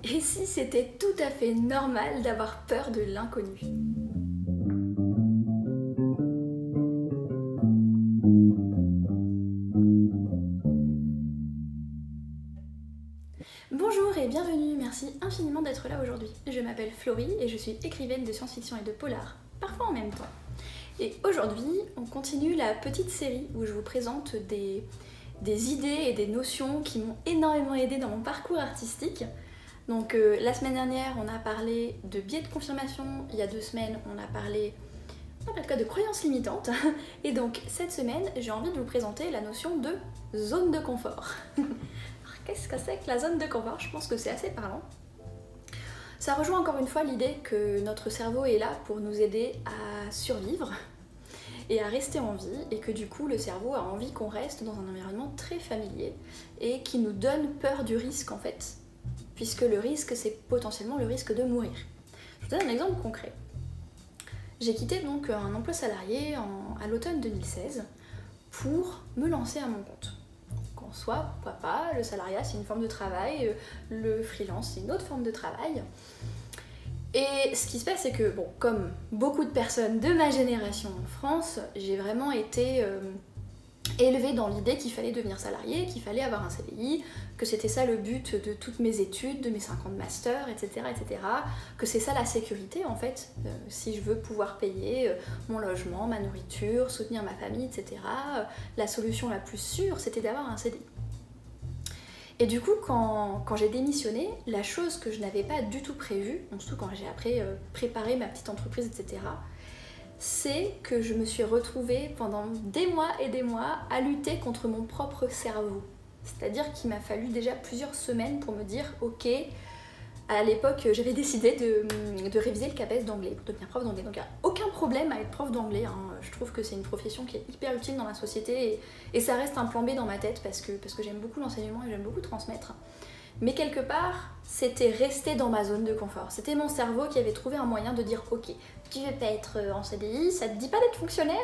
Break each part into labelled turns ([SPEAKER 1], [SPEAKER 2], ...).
[SPEAKER 1] Et si c'était tout à fait normal d'avoir peur de l'inconnu? Bonjour et bienvenue, merci infiniment d'être là aujourd'hui. Je m'appelle Florie et je suis écrivaine de science-fiction et de polar, parfois en même temps. Et aujourd'hui, on continue la petite série où je vous présente des idées et des notions qui m'ont énormément aidée dans mon parcours artistique. Donc la semaine dernière, on a parlé de biais de confirmation, il y a 2 semaines, on a parlé de croyances limitantes. Et donc cette semaine, j'ai envie de vous présenter la notion de zone de confort. Alors qu'est-ce que c'est que la zone de confort? Je pense que c'est assez parlant. Ça rejoint encore une fois l'idée que notre cerveau est là pour nous aider à survivre et à rester en vie, et que du coup le cerveau a envie qu'on reste dans un environnement très familier et qui nous donne peur du risque en fait, puisque le risque c'est potentiellement le risque de mourir. Je vous donne un exemple concret. J'ai quitté donc un emploi salarié à l'automne 2016 pour me lancer à mon compte. Donc en soi, pourquoi pas, le salariat c'est une forme de travail, le freelance c'est une autre forme de travail. Et ce qui se passe, c'est que, bon, comme beaucoup de personnes de ma génération en France, j'ai vraiment été élevée dans l'idée qu'il fallait devenir salarié, qu'il fallait avoir un CDI, que c'était ça le but de toutes mes études, de mes 5 ans de master, etc., etc., que c'est ça la sécurité en fait, si je veux pouvoir payer mon logement, ma nourriture, soutenir ma famille, etc., la solution la plus sûre, c'était d'avoir un CDI. Et du coup, quand j'ai démissionné, la chose que je n'avais pas du tout prévue, surtout quand j'ai après préparé ma petite entreprise, etc., c'est que je me suis retrouvée pendant des mois et des mois à lutter contre mon propre cerveau. C'est-à-dire qu'il m'a fallu déjà plusieurs semaines pour me dire, ok, à l'époque j'avais décidé de réviser le CAPES d'anglais pour devenir prof d'anglais. Donc il n'y a aucun problème à être prof d'anglais, hein. Je trouve que c'est une profession qui est hyper utile dans la société et ça reste un plan B dans ma tête parce que j'aime beaucoup l'enseignement et j'aime beaucoup transmettre. Mais quelque part, c'était rester dans ma zone de confort. C'était mon cerveau qui avait trouvé un moyen de dire « Ok, tu veux pas être en CDI, ça te dit pas d'être fonctionnaire ?»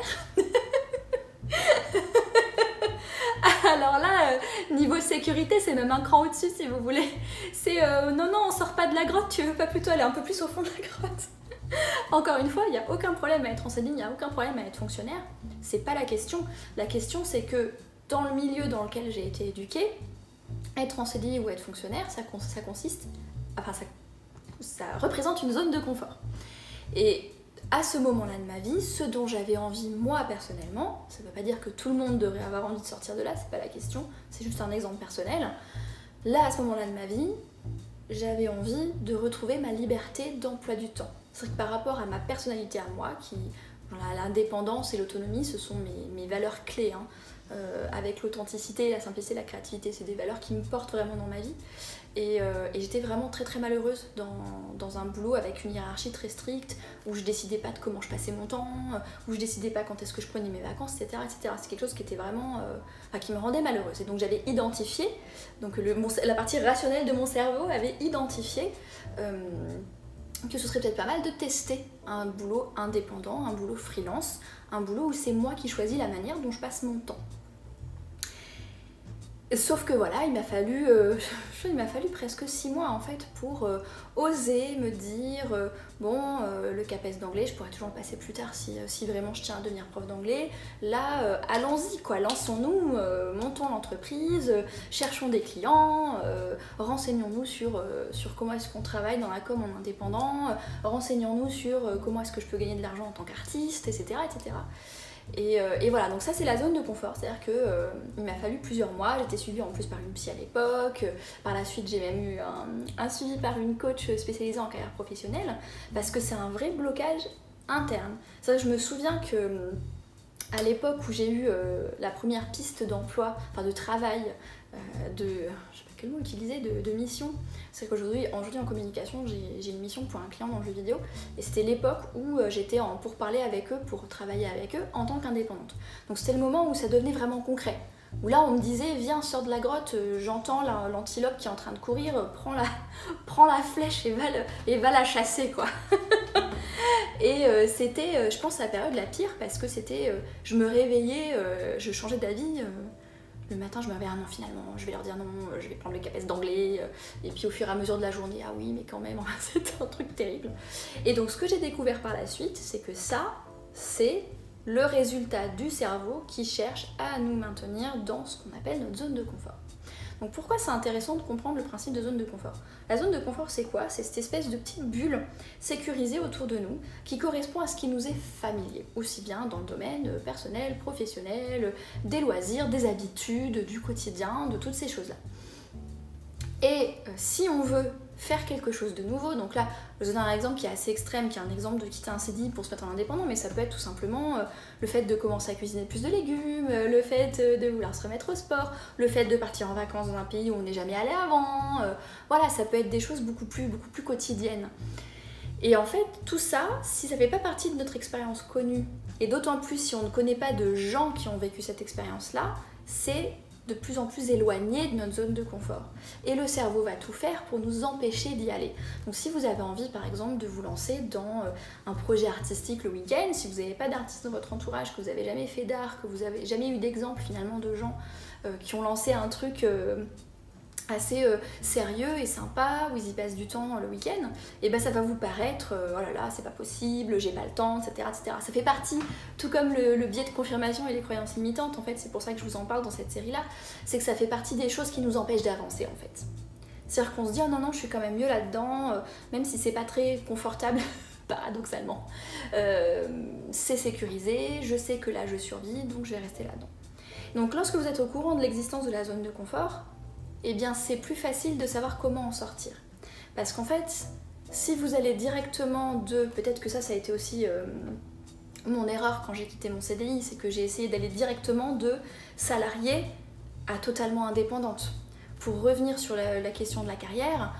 [SPEAKER 1] Alors là, niveau sécurité, c'est même un cran au-dessus si vous voulez. C'est non, non, on sort pas de la grotte, tu veux pas plutôt aller un peu plus au fond de la grotte? Encore une fois, il n'y a aucun problème à être en CDI, il n'y a aucun problème à être fonctionnaire. C'est pas la question. La question, c'est que dans le milieu dans lequel j'ai été éduquée, être en CDI ou être fonctionnaire, ça consiste... Enfin, ça représente une zone de confort. Et à ce moment-là de ma vie, ce dont j'avais envie moi personnellement, ça ne veut pas dire que tout le monde devrait avoir envie de sortir de là, c'est pas la question, c'est juste un exemple personnel. Là, à ce moment-là de ma vie, j'avais envie de retrouver ma liberté d'emploi du temps. C'est vrai que par rapport à ma personnalité à moi, l'indépendance et l'autonomie, ce sont mes valeurs clés, hein. Avec l'authenticité, la simplicité, la créativité, c'est des valeurs qui me portent vraiment dans ma vie. Et j'étais vraiment très très malheureuse dans un boulot avec une hiérarchie très stricte, où je décidais pas de comment je passais mon temps, où je décidais pas quand est-ce que je prenais mes vacances, etc., etc. C'est quelque chose qui était vraiment, qui me rendait malheureuse. Et donc j'avais identifié, donc la partie rationnelle de mon cerveau avait identifié que ce serait peut-être pas mal de tester un boulot indépendant, un boulot freelance, un boulot où c'est moi qui choisis la manière dont je passe mon temps. Sauf que voilà, il m'a fallu presque 6 mois en fait pour oser me dire le CAPES d'anglais, je pourrais toujours le passer plus tard si vraiment je tiens à devenir prof d'anglais. Là, allons-y quoi, lançons-nous, montons l'entreprise, cherchons des clients, renseignons-nous sur comment est-ce qu'on travaille dans la com en indépendant, renseignons-nous sur comment est-ce que je peux gagner de l'argent en tant qu'artiste, etc., etc. Et voilà, donc ça c'est la zone de confort, c'est-à-dire qu'il m'a fallu plusieurs mois, j'étais suivie en plus par une psy à l'époque, par la suite j'ai même eu un suivi par une coach spécialisée en carrière professionnelle, parce que c'est un vrai blocage interne. C'est vrai que je me souviens que à l'époque où j'ai eu la première piste d'emploi, enfin de travail, je sais pas quel mot utiliser, de mission. C'est qu'aujourd'hui en communication, j'ai une mission pour un client dans le jeu vidéo, et c'était l'époque où j'étais en pourparlers avec eux pour travailler avec eux en tant qu'indépendante. Donc c'était le moment où ça devenait vraiment concret. Où là on me disait viens, sors de la grotte, j'entends l'antilope qui est en train de courir, prends la flèche et va la chasser quoi. Et c'était, je pense, la période la pire parce que c'était, je me réveillais, je changeais d'avis le matin je me réveille, ah non finalement je vais leur dire non, je vais prendre le CAPES d'anglais, et puis au fur et à mesure de la journée, ah oui mais quand même, c'était un truc terrible. Et donc ce que j'ai découvert par la suite, c'est que ça, c'est le résultat du cerveau qui cherche à nous maintenir dans ce qu'on appelle notre zone de confort. Donc pourquoi c'est intéressant de comprendre le principe de zone de confort? La zone de confort, c'est quoi? C'est cette espèce de petite bulle sécurisée autour de nous qui correspond à ce qui nous est familier, aussi bien dans le domaine personnel, professionnel, des loisirs, des habitudes, du quotidien, de toutes ces choses-là. Et si on veut faire quelque chose de nouveau, donc là, je vous donne un exemple qui est assez extrême, qui est un exemple de quitter un CDI pour se mettre en indépendant, mais ça peut être tout simplement le fait de commencer à cuisiner plus de légumes, le fait de vouloir se remettre au sport, le fait de partir en vacances dans un pays où on n'est jamais allé avant, voilà, ça peut être des choses beaucoup plus quotidiennes. Et en fait, tout ça, si ça ne fait pas partie de notre expérience connue, et d'autant plus si on ne connaît pas de gens qui ont vécu cette expérience-là, c'est de plus en plus éloigné de notre zone de confort. Et le cerveau va tout faire pour nous empêcher d'y aller. Donc si vous avez envie par exemple de vous lancer dans un projet artistique le week-end, si vous n'avez pas d'artiste dans votre entourage, que vous n'avez jamais fait d'art, que vous n'avez jamais eu d'exemple finalement de gens qui ont lancé un truc assez sérieux et sympa, où ils y passent du temps le week-end, et ben ça va vous paraître oh là là, c'est pas possible, j'ai pas le temps, etc., etc. Ça fait partie, tout comme le biais de confirmation et les croyances limitantes, en fait, c'est pour ça que je vous en parle dans cette série-là, c'est que ça fait partie des choses qui nous empêchent d'avancer, en fait. C'est-à-dire qu'on se dit, oh non, non, je suis quand même mieux là-dedans, même si c'est pas très confortable, paradoxalement. C'est sécurisé, je sais que là je survis, donc je vais rester là-dedans. Donc lorsque vous êtes au courant de l'existence de la zone de confort, eh bien c'est plus facile de savoir comment en sortir. Parce qu'en fait, si vous allez directement de... Peut-être que ça a été aussi mon erreur quand j'ai quitté mon CDI, c'est que j'ai essayé d'aller directement de salariée à totalement indépendante. Pour revenir sur la question de la carrière,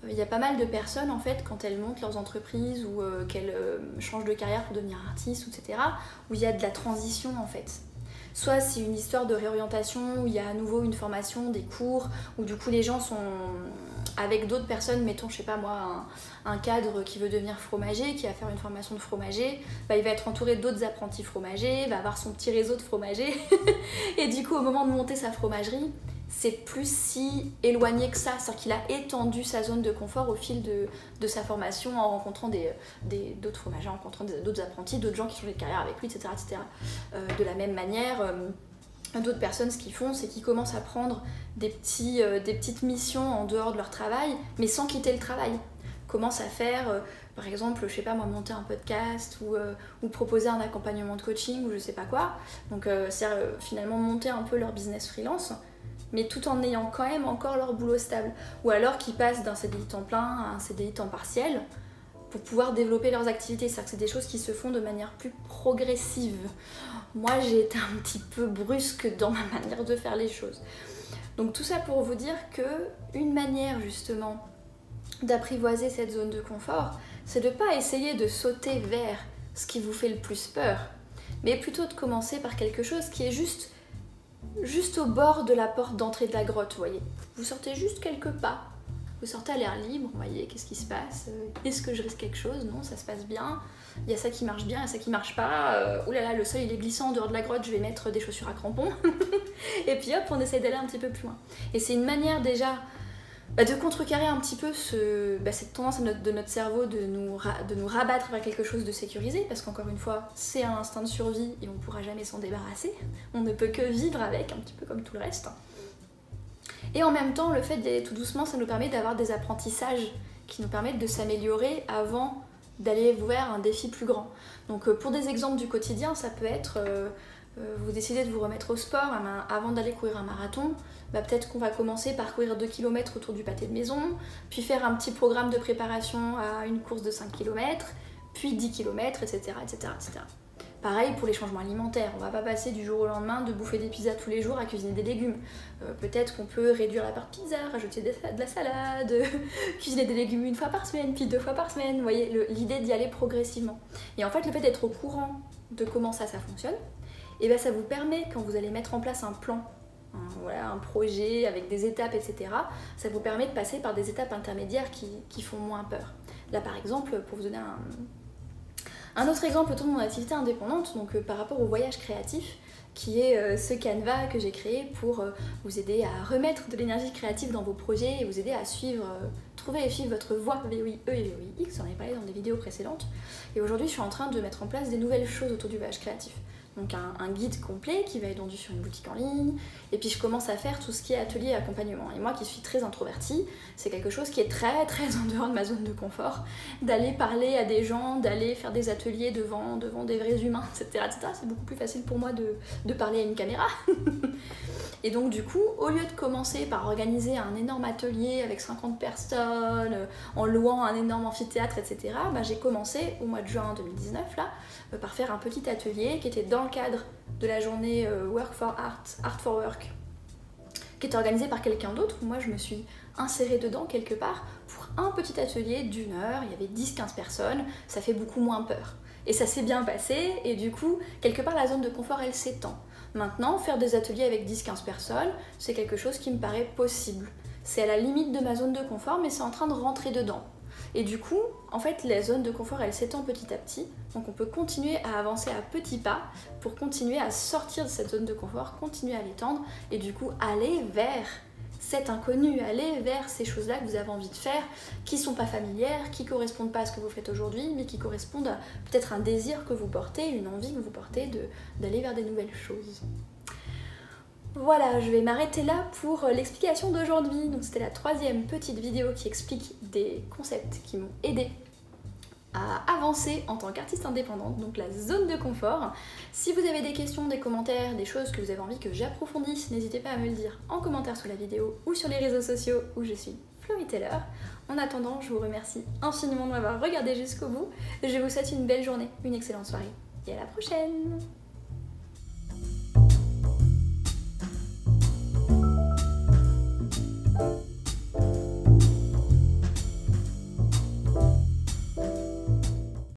[SPEAKER 1] il y a pas mal de personnes en fait, quand elles montent leurs entreprises ou qu'elles changent de carrière pour devenir artiste, etc., où il y a de la transition en fait. Soit c'est une histoire de réorientation où il y a à nouveau une formation, des cours, où du coup les gens sont avec d'autres personnes, mettons je sais pas moi, un cadre qui veut devenir fromager, qui va faire une formation de fromager, bah, il va être entouré d'autres apprentis fromagers, va avoir son petit réseau de fromagers, et du coup au moment de monter sa fromagerie, c'est plus si éloigné que ça, c'est-à-dire qu'il a étendu sa zone de confort au fil de sa formation en rencontrant d'autres fromagers, en rencontrant d'autres apprentis, d'autres gens qui changeaient de carrière avec lui, etc. etc. De la même manière, d'autres personnes, ce qu'ils font, c'est qu'ils commencent à prendre des petites missions en dehors de leur travail, mais sans quitter le travail. Commencent à faire, par exemple, je sais pas moi, monter un podcast ou proposer un accompagnement de coaching ou je sais pas quoi. Donc c'est finalement monter un peu leur business freelance, mais tout en ayant quand même encore leur boulot stable. Ou alors qu'ils passent d'un CDI temps plein à un CDI temps partiel pour pouvoir développer leurs activités. C'est-à-dire que c'est des choses qui se font de manière plus progressive. Moi, j'ai été un petit peu brusque dans ma manière de faire les choses. Donc tout ça pour vous dire qu'une manière justement d'apprivoiser cette zone de confort, c'est de ne pas essayer de sauter vers ce qui vous fait le plus peur, mais plutôt de commencer par quelque chose qui est juste au bord de la porte d'entrée de la grotte, vous voyez. Vous sortez juste quelques pas, vous sortez à l'air libre, vous voyez, qu'est-ce qui se passe? Est-ce que je risque quelque chose? Non, ça se passe bien. Il y a ça qui marche bien, il y a ça qui marche pas. Oulala, le sol il est glissant en dehors de la grotte, je vais mettre des chaussures à crampons. Et puis hop, on essaie d'aller un petit peu plus loin. Et c'est une manière déjà de contrecarrer un petit peu cette tendance de notre cerveau de nous rabattre vers quelque chose de sécurisé, parce qu'encore une fois, c'est un instinct de survie et on ne pourra jamais s'en débarrasser. On ne peut que vivre avec, un petit peu comme tout le reste. Et en même temps, le fait d'y aller tout doucement, ça nous permet d'avoir des apprentissages qui nous permettent de s'améliorer avant d'aller vers un défi plus grand. Donc pour des exemples du quotidien, ça peut être... vous décidez de vous remettre au sport avant d'aller courir un marathon, peut-être qu'on va commencer par courir 2 km autour du pâté de maison, puis faire un petit programme de préparation à une course de 5 km, puis 10 km, etc., etc., etc. Pareil pour les changements alimentaires, on va pas passer du jour au lendemain de bouffer des pizzas tous les jours à cuisiner des légumes. Peut-être qu'on peut réduire la part pizza, rajouter de la salade, cuisiner des légumes 1 fois par semaine, puis 2 fois par semaine, vous voyez, l'idée d'y aller progressivement. Et en fait, le fait d'être au courant de comment ça fonctionne, et bien ça vous permet, quand vous allez mettre en place un plan, un projet avec des étapes, etc., ça vous permet de passer par des étapes intermédiaires qui font moins peur. Là par exemple, pour vous donner un autre exemple autour de mon activité indépendante, donc par rapport au voyage créatif, qui est ce canevas que j'ai créé pour vous aider à remettre de l'énergie créative dans vos projets et vous aider à suivre, trouver et suivre votre voie VOIE et VOIX, j'en ai parlé dans des vidéos précédentes. Et aujourd'hui, je suis en train de mettre en place des nouvelles choses autour du voyage créatif. Donc un guide complet qui va être vendu sur une boutique en ligne, et puis je commence à faire tout ce qui est atelier et accompagnement. Et moi qui suis très introvertie, c'est quelque chose qui est très en dehors de ma zone de confort, d'aller parler à des gens, d'aller faire des ateliers devant des vrais humains, etc. C'est beaucoup plus facile pour moi de parler à une caméra. Et donc du coup, au lieu de commencer par organiser un énorme atelier avec 50 personnes, en louant un énorme amphithéâtre, etc., j'ai commencé au mois de juin 2019 là, par faire un petit atelier qui était dans le cadre de la journée Work for Art, Art for Work, qui était organisée par quelqu'un d'autre, où moi je me suis insérée dedans quelque part pour un petit atelier d'1 heure, il y avait 10-15 personnes, ça fait beaucoup moins peur. Et ça s'est bien passé, et du coup, quelque part la zone de confort elle s'étend. Maintenant, faire des ateliers avec 10-15 personnes, c'est quelque chose qui me paraît possible. C'est à la limite de ma zone de confort, mais c'est en train de rentrer dedans. Et du coup, en fait, la zone de confort, elle s'étend petit à petit, donc on peut continuer à avancer à petits pas pour continuer à sortir de cette zone de confort, continuer à l'étendre, et du coup aller vers cet inconnu, aller vers ces choses-là que vous avez envie de faire, qui sont pas familières, qui correspondent pas à ce que vous faites aujourd'hui, mais qui correspondent à peut-être un désir que vous portez, une envie que vous portez d'aller vers des nouvelles choses. Voilà, je vais m'arrêter là pour l'explication d'aujourd'hui. Donc c'était la 3e petite vidéo qui explique des concepts qui m'ont aidé à avancer en tant qu'artiste indépendante, donc la zone de confort. Si vous avez des questions, des commentaires, des choses que vous avez envie que j'approfondisse, n'hésitez pas à me le dire en commentaire sous la vidéo ou sur les réseaux sociaux où je suis Florie Taylor. En attendant, je vous remercie infiniment de m'avoir regardé jusqu'au bout. Je vous souhaite une belle journée, une excellente soirée et à la prochaine!